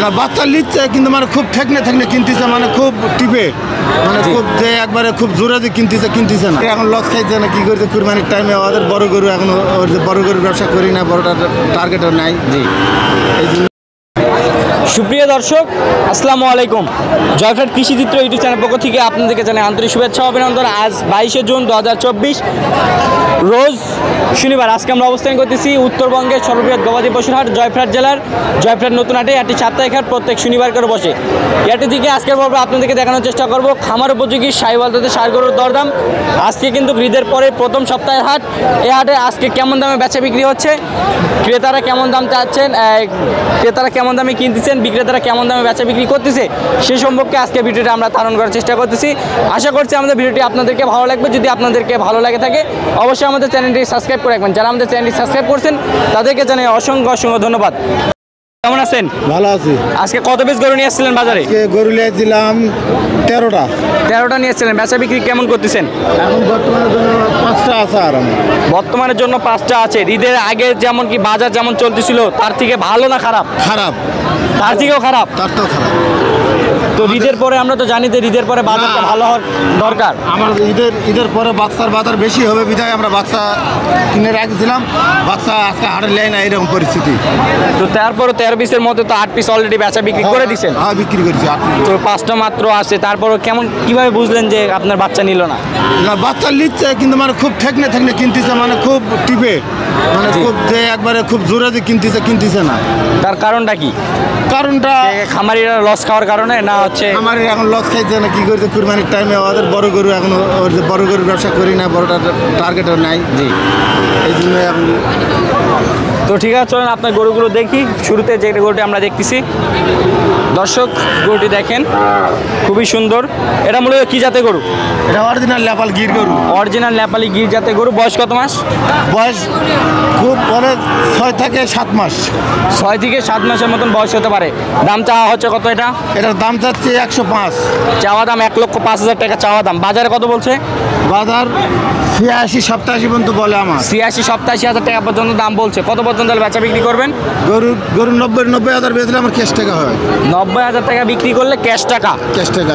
না বাচ্চা নিচ্ছে কিন্তু মানে খুব ঠেকনে কিনতেছে, মানে খুব টিপে, মানে খুব যে একবারে খুব জোরে যে কিনতেছে না। এখন লস খাইছে না, কি করছে কুরবানির টাইমে ওদের বড় গরু, এখন বড় গরুর ব্যবসা করি না, বড়টা টার্গেটও নাই। জি, এই জন্য। সুপ্রিয় দর্শক, আসসালামু আলাইকুম। জয়ফ্রাট কৃষিচিত্র ইউটিউব চ্যানেল পক্ষ থেকে আপনাদেরকে জানাই আন্তরিক শুভেচ্ছা অভিনন্দন। আজ 22শে জুন 2024 রোজ শনিবার। আজকে আমরা অবস্থান করতেছি উত্তরবঙ্গের সর্ববৃহৎ গবাদি পশুর হাট জয়ফ্রাট জেলার জয়ফ্রাট নতুন হাটে। এটি সাপ্তাহিক হাট, প্রত্যেক শনিবার করে বসে। এটি থেকে আজকের পর্ব আপনাদেরকে দেখানোর চেষ্টা করব খামার উপযোগী সাহিওয়াল জাতের ষাঁড় গরুর দরদাম। আজকে কিন্তু ঈদের পরে প্রথম সপ্তাহের হাট। এই হাটে আজকে কেমন দামে বেচা বিক্রি হচ্ছে, ক্রেতারা কেমন দাম চাচ্ছেন, ক্রেতারা কেমন দামে কিনতেছেন, বিক্রেতারা কেমন দামে বেচা বিক্রি করতেছে, সে সম্পর্কে আজকে ভিডিওটা আমরা ধারণ করার চেষ্টা করতেছি। আশা করছি আমাদের ভিডিওটি আপনাদেরকে ভালো লাগবে। যদি আপনাদেরকে ভালো লাগে থাকে অবশ্যই আমাদের চ্যানেলটি সাবস্ক্রাইব করে রাখবেন। যারা আমাদের চ্যানেলটি সাবস্ক্রাইব করছেন তাদেরকে জানাই অসংখ্য ধন্যবাদ। কেমন আছেন? ভালো আছি। আজকে কত পিস গরু নিয়ে আসছিলেন বাজারে? গরু নিয়েছিলাম 13টা নিয়ে আসছিলেন। বেচা বিক্রি কেমন করতেছেন? এখন বর্তমানের জন্য 5টা আছে। আর বর্তমানের জন্য 5টা আছে। ঈদের আগে যেমন কি বাজার যেমন চলতেছিল তার থেকে ভালো না খারাপ? তার থেকেও খারাপ। তো ঈদের পরে আমরা তো জানি যে ঈদের পরে বাজারটা ভালো হওয়ার দরকার। আমার ঈদের পরে বাচ্চার বাজার বেশি হবে বিধায় আমরা বাচ্চা কিনে রাখছিলাম। বাচ্চা আজকে হাটের লেয় না, এরকম পরিস্থিতি। তো তারপরে 13 পিসের মধ্যে তো 8 পিস অলরেডি বেচা বিক্রি করে দিচ্ছেন। হ্যাঁ, বিক্রি করেছি। তো 5টা মাত্র আছে। তারপরে কিভাবে বুঝলেন যে আপনার বাচ্চা নিল না? না বাচ্চা নিচ্ছে কিন্তু মানে খুব ঠেকনে কিনতেছে, মানে খুব টিপে, মানে খুব যে একবারে খুব জোরে যে কিনতেছে না। তার কারণটা কি? কারণটা খামারিরা লস খাওয়ার কারণে না হচ্ছে খামারিরা এখন লস খাইছে না, কি করছে কুরবানির টাইমে ওদের বড় গরু, এখন বড় গরুর ব্যবসা করি না, বড়টা টার্গেটও নাই। জি, এই জন্য এখন। তো ঠিক আছে, চলেন আপনার গরুগুলো দেখি। শুরুতে যে গরুটি আমরা দেখতেছি দর্শক, গরুটি দেখেন খুবই সুন্দর। এটা মূলত কি জাতের গরু? এটা অরিজিনাল নেপাল গির গরু। অরিজিনাল নেপালি গির জাতের গরু। বয়স কত মাস? বয়স খুব পরে 6 থেকে 7 মাস। 6 থেকে 7 মাসের মতন বয়স হতে পারে। দাম চাওয়া হচ্ছে কত? এটার দাম চাচ্ছে 105। চাওয়া দাম 1,05,000 টাকা চাওয়া দাম। বাজারে কত বলছে? বাজার 86-87 পর্যন্ত বলে আমার। 86-87,000 টাকা পর্যন্ত দাম বলছে। কত পর্যন্ত বেচা বিক্রি করবেন? গরু 90,000 বেচলে আমার ক্যাশ টাকা হয়। 90,000 টাকা বিক্রি করলে ক্যাশ টাকা,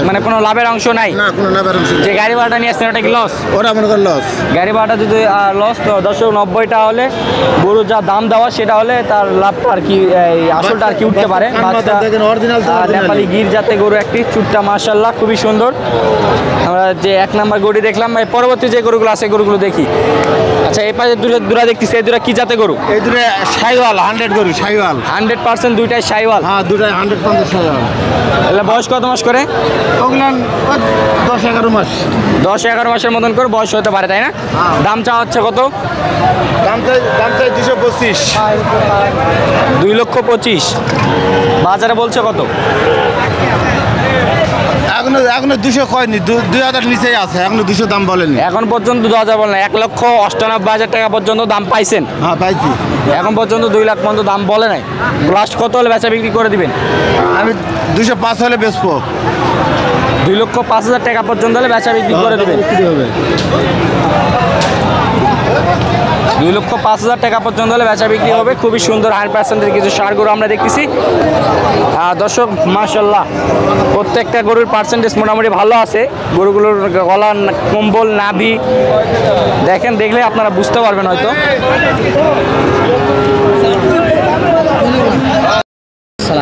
মানে কোনো লাভের অংশ নাই? না, কোনো লাভের অংশ নেই। যে গাড়ি ভাড়াটা নিয়ে আসছেন ওটা কি লস? ওরা মনে করেন লস। গাড়ি ভাড়াটা যদি লস, তো 90টা হলে গরুর যা দাম দেওয়া সেটা হলে তার লাভটা আর কি, আসলটা আর কি উঠতে পারে। নেপালি গির জাতের গরু একটি, চুটটা মাশাআল্লাহ খুবই সুন্দর। আমরা যে 1 নাম্বার গরু দেখলাম, পরবর্তী যে গরুগুলো আছে গরুগুলো দেখি। আচ্ছা, এই পাশে দুরা দেখতেছি, এই দুরা কি জাতের গরু? এই দুটো শাহিওয়াল 100 গরু। শাহিওয়াল 100% দুইটাই শাহিওয়াল। হ্যাঁ, দুটাই 100% শাহিওয়াল। তাহলে বয়স কত মাস করে? ওগুলো 10-11 মাস। 10-11 মাসের মতন করে বয়স হতে পারে, তাই না? দাম চাওয়া হচ্ছে কত? দাম চাই 225। 2,25,000। বাজারে বলছে কত? এখনো 200 কয়নি, 2,000 নিচেই আছে। এখনো 200 দাম বলেনি। এখন পর্যন্ত 2,000 বলেন। 1,98,000 টাকা পর্যন্ত দাম পাইছেন? হ্যাঁ, পাইছি। এখন পর্যন্ত 2 লাখ পর্যন্ত দাম বলে নাই। লাস্ট কত হলে বেচা বিক্রি করে দিবেন? আমি 205 হলে বেচবো। 2,05,000 টাকা পর্যন্ত হলে বেচা বিক্রি করে দিবেন। 2,05,000 টাকা পর্যন্ত হলে বেচা বিক্রি হবে। খুবই সুন্দর 100% কিছু ষাঁড় গরু আমরা দেখতেছি। দর্শক মাশাআল্লাহ, প্রত্যেকটা গরুর পার্সেন্টেজ মোটামুটি ভালো আছে। গরুগুলোর গলা, কম্বল, নাভি দেখেন, দেখলে আপনারা বুঝতে পারবেন হয়তো।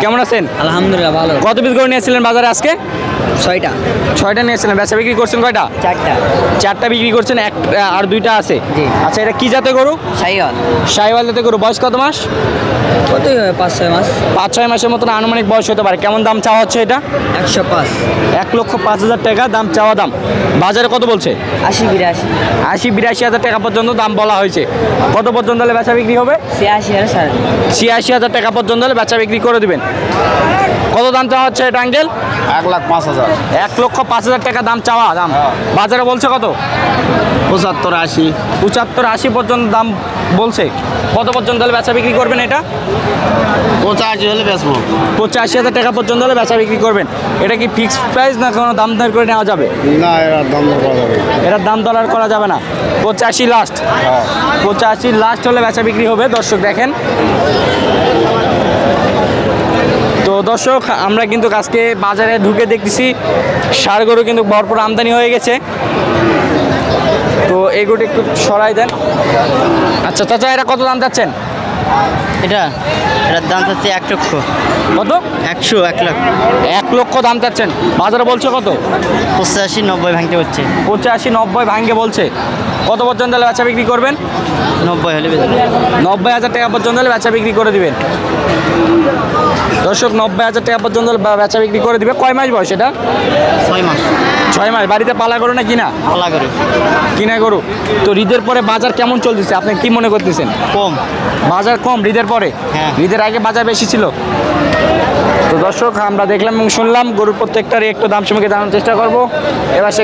কেমন আছেন? আলহামদুলিল্লাহ ভালো। কত পিস গরু নিয়েছিলেন বাজারে আজকে? 6টা নিয়েছিলেন। বেচা বিক্রি করছেন কয়টা? 4টা বিক্রি করছেন, আর 2টা আছে। আচ্ছা, এটা কি জাতের গরু? শাহিওয়াল জাতের গরু। বয়স কত মাস? কত 5-6 মাস। 5-6 মাসের মতন আনুমানিক বয়স হতে পারে। কেমন দাম চাওয়া হচ্ছে এটা? 105। 1,05,000 টাকা দাম চাওয়া দাম। বাজারে কত বলছে? 80-82 টাকা পর্যন্ত দাম বলা হয়েছে। কত পর্যন্ত হলে বেচা বিক্রি হবে? 86,000 টাকা পর্যন্ত হলে বেচা বিক্রি করে দিবেন। কত দাম চাওয়া হচ্ছে এটা আঙ্কেল? 1,05,000। 1,05,000 টাকা দাম চাওয়া দাম। বাজারে বলছে কত? 75-80 পর্যন্ত দাম বলছে। কত পর্যন্ত হলে বেচা বিক্রি করবেন এটা? 85 হলে বেচবো। 85,000 টাকা পর্যন্ত হলে বেচা বিক্রি করবেন। এটা কি ফিক্সড প্রাইস না কোনো দাম দর করে নেওয়া যাবে? না, এটার দাম দর করা যাবে। এটার দাম দর করা যাবে না। 85 লাস্ট। 85 লাস্ট হলে বেচা বিক্রি হবে। দর্শক দেখেন, তো দর্শক আমরা কিন্তু আজকে বাজারে ঢুকে দেখতেছি ষাঁড় গরু কিন্তু ভরপুর আমদানি হয়ে গেছে। তো এই গরুটা একটু সরাই দেন। আচ্ছা চাচা, এরা কত দাম চাচ্ছেন? এটার দাম হচ্ছে 1 লক্ষ। কত? 1 লাখ। 1 লক্ষ দাম চাচ্ছেন, বাজারে বলছে কত? 85-90 ভাঙতে হচ্ছে। 85-90 ভাঙ্গে বলছে। কত পর্যন্ত হলে বেচা বিক্রি করবেন? 90 হলে 90,000 টাকা পর্যন্ত হলে বেচা বিক্রি করে দিবেন। দর্শক 90,000 টাকা পর্যন্ত বেচা বিক্রি করে দিবে। কয় মাস বয়স এটা? 6 মাস। 6 মাস। বাড়িতে পালা গরু না কিনা? পালা করে কিনা গরু। তো ঈদের পরে বাজার কেমন চলতেছে, আপনি কি মনে করতেছেন? কম। বাজার কম ঈদের পরে? হ্যাঁ। ঈদের আগে বাজার বেশি ছিল। তো দর্শক আমরা দেখলাম এবং শুনলাম গরুর প্রত্যেকটারই একটু দাম সম্পর্কে জানার চেষ্টা করব। এবার সে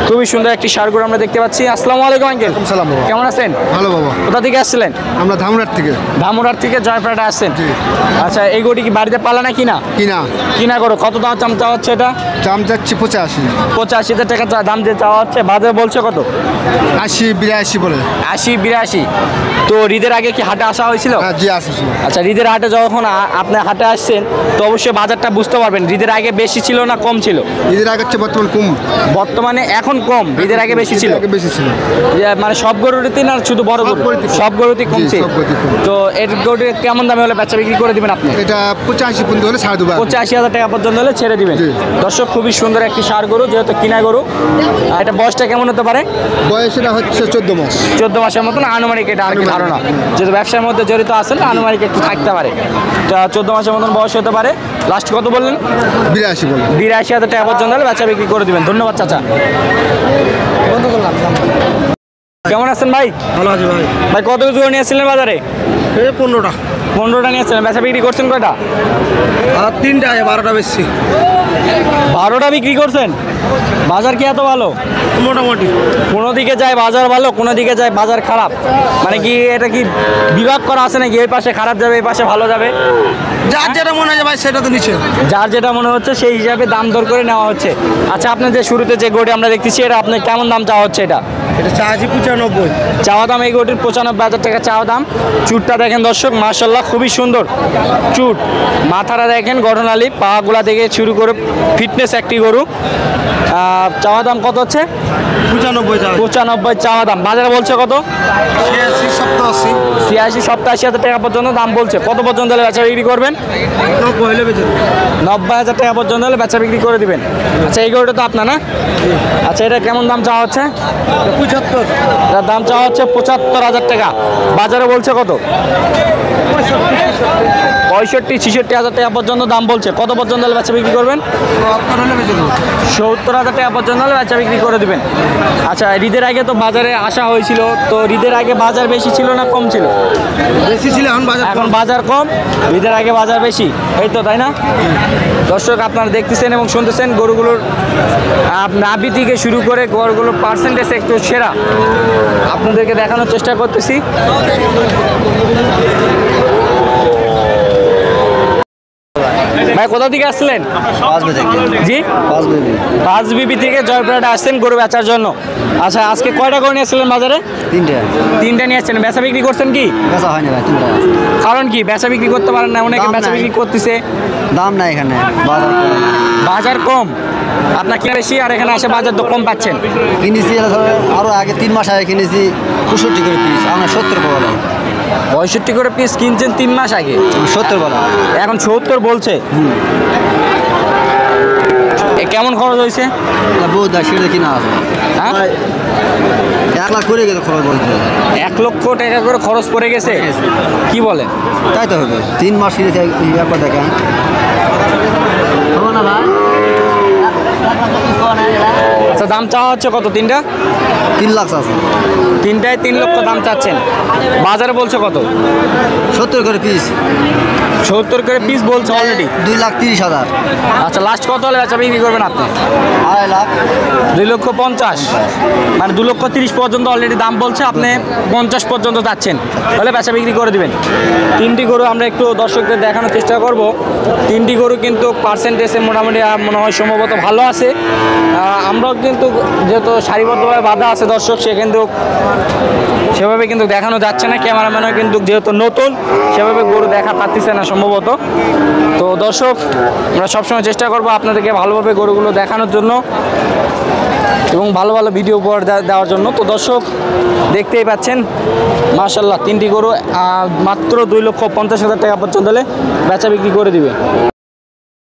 খুবই সুন্দর একটি ষাঁড় গরু আমরা দেখতে পাচ্ছি। আসসালামু আলাইকুম আঙ্কেল। সালাম বাবা। কেমন আছেন? ভালো বাবা। কোথা থেকে আসছিলেন? আমরা ধামরাট থেকে। ধামরাট থেকে জয়পুরহাটে আসছেন? আচ্ছা, এই গরুটি কি বাড়িতে পালা না কিনা? কিনা। কিনা গরু। কত দাম চাওয়া হচ্ছে এটা? দাম যাচ্ছে 85। 85,000 টাকা দাম যে চাওয়া হচ্ছে। বাজারে বলছে কত? 80-82 বলে। 80-82। তো ঈদের আগে কি হাটে আসা হয়েছিল? হ্যাঁ জি আসছে। আচ্ছা, ঈদের হাটে যখন আপনি হাটে আসছেন তো অবশ্যই বাজারটা বুঝতে পারবেন ঈদের আগে বেশি ছিল না কম ছিল? ঈদের আগে হচ্ছে বর্তমান কম। বর্তমানে এখন কম, ঈদের আগে বেশি ছিল? আগে বেশি ছিল। মানে সব গরুতেই না শুধু বড় গরু? সব গরুতেই কমছে। সব গরুতেই কম। তো এর গরুটি কেমন দামে হলে বেচা বিক্রি করে দিবেন আপনি? এটা 85 পর্যন্ত হলে ছাড় দেবো। 85,000 টাকা পর্যন্ত হলে ছেড়ে দিবেন। জি। দর্শক খুবই সুন্দর একটি ষাঁড় গরু, যেহেতু কিনা গরু। আর এটা বয়সটা কেমন হতে পারে? বয়স এটা হচ্ছে 14 মাস। 14 মাসের মতন আনুমানিক এটা আর কি ধারণা। যেহেতু ব্যবসার মধ্যে জড়িত আছেন আনুমানিক একটু থাকতে পারে। তো 14 মাসের মতন বয়স হতে পারে। লাস্ট কত বললেন? 82 বলে। 82,000 টাকা পর্যন্ত হলে বেচা বিক্রি করে দিবেন। ধন্যবাদ চাচা। কেমন আছেন ভাই? ভালো আছে ভাই। ভাই কত কিছু নিয়েছিলেন বাজারে? 15টা। 15টা নিয়েছিলেন। বেচা বিক্রি করছেন কয়টা? আর 3টা 12টা বেশি। 12টা বিক্রি করছেন। বাজার কি এত ভালো? মোটামুটি। কোনো দিকে যায় বাজার ভালো, কোনো দিকে যায় বাজার খারাপ। মানে কি এটা কি বিভাগ করা আছে নাকি এই পাশে খারাপ যাবে এই পাশে ভালো যাবে? যার যেটা মনে হয় ভাই সেটা তো নিচ্ছে। যার যেটা মনে হচ্ছে সেই হিসাবে দাম দর করে নেওয়া হচ্ছে। আচ্ছা, আপনি যে শুরুতে যে গরুটি আমরা দেখতেছি এটা আপনার কেমন দাম চাওয়া হচ্ছে? এটা এটা 85-95 চাওয়া দাম। এই গরুটির 95,000 টাকা চাওয়া দাম। চুটটা দেখেন দর্শক, মাশাআল্লাহ খুবই সুন্দর চুট। মাথাটা দেখেন গঠনালী, পাগুলা থেকে শুরু করে ফিটনেস একটি গরু। চাওয়া দাম কত হচ্ছে? 95 চাওয়া দাম। বাজারে বলছে কত? 86-87,000 টাকা পর্যন্ত দাম বলছে। কত পর্যন্ত হলে বেচা বিক্রি করবেন? 90,000 টাকা পর্যন্ত হলে বেচা বিক্রি করে দিবেন। আচ্ছা, এই গরুটা তো আপনার না? আচ্ছা, এটা কেমন দাম চাওয়া হচ্ছে? 75। এটার দাম চাওয়া হচ্ছে 75,000 টাকা। বাজারে বলছে কত? 65-66,000 টাকা পর্যন্ত দাম বলছে। কত পর্যন্ত হলে বেচা বিক্রি করবেন? 70,000 টাকা পর্যন্ত হলে বেচা বিক্রি করে দিবেন। আচ্ছা, ঈদের আগে তো বাজারে আসা হয়েছিল, তো ঈদের আগে বাজার বেশি ছিল না কম ছিল? বেশি ছিল, এখন বাজার কম, ঈদের আগে বাজার বেশি, এই তো তাই না? দর্শক আপনারা দেখতেছেন এবং শুনতেছেন গরুগুলোর নাভি থেকে শুরু করে গরুগুলোর পার্সেন্টেজ একটু সেরা আপনাদেরকে দেখানোর চেষ্টা করতেছি। ভাই কোথা থেকে আসছিলেন? জি, পাঁচবিবি থেকে জয়পুরহাটে আসছেন গরু বেচার জন্য। আচ্ছা, আজকে কয়টা গরু নিয়েছিলেন বাজারে? 3টা নিয়েছেন। বেচা বিক্রি করছেন কি? কারণ কি বেচা বিক্রি করতে পারেন না? অনেকে বেচা বিক্রি করতেছে, দাম নাই এখানে, বাজার কম। আপনার কি বেশি আর এখানে আসে বাজার তো কম পাচ্ছেন? কিনেছি আরো আগে 3 মাস আগে কিনেছি 65 করে পিস, আমরা 70 বলা। 65 করে পিস কিনছেন 3 মাস আগে, 70 বলা, এখন 70 বলছে। কেমন খরচ হয়েছে? বহুত সেটা কিনা আছে। 1 লাখ করে গেছে খরচ বলতে। 1 লক্ষ টাকা করে খরচ পড়ে গেছে? কি বলেন? তাই তো হবে, 3 মাস কিনেছি ব্যাপার দেখেন। আচ্ছা, দাম চাওয়া হচ্ছে কত? 3টা 3 লাখ আছে। 3টায় 3 লক্ষ দাম চাচ্ছেন। বাজারে বলছে কত? 70 করে পিস। 70 করে পিস বলছে অলরেডি। 2,30,000। আচ্ছা, লাস্ট কত হলে বেচা বিক্রি করবেন আপনি? 2.5 লাখ। 2,50,000, মানে 2,30,000 পর্যন্ত অলরেডি দাম বলছে, আপনি 50 পর্যন্ত যাচ্ছেন, তাহলে বেচা বিক্রি করে দিবেন। 3টি গরু আমরা একটু দর্শকদের দেখানোর চেষ্টা করব। 3টি গরু কিন্তু পার্সেন্টেজে মোটামুটি মনে হয় সম্ভবত ভালো আছে। আমরাও কিন্তু যেহেতু সারিবদ্ধভাবে বাধা আছে দর্শক, সে কিন্তু সেভাবে কিন্তু দেখানো যাচ্ছে না। ক্যামেরাম্যানও কিন্তু যেহেতু নতুন সেভাবে গরু দেখা পাচ্ছেন না সম্ভবত। তো দর্শক, আমরা সবসময় চেষ্টা করব আপনাদেরকে ভালোভাবে গরুগুলো দেখানোর জন্য এবং ভালো ভালো ভিডিও উপহার দেওয়ার জন্য। তো দর্শক, দেখতেই পাচ্ছেন মাশাআল্লাহ 3টি গরু মাত্র 2,50,000 টাকা পর্যন্ত হলে বেচা বিক্রি করে দিবে।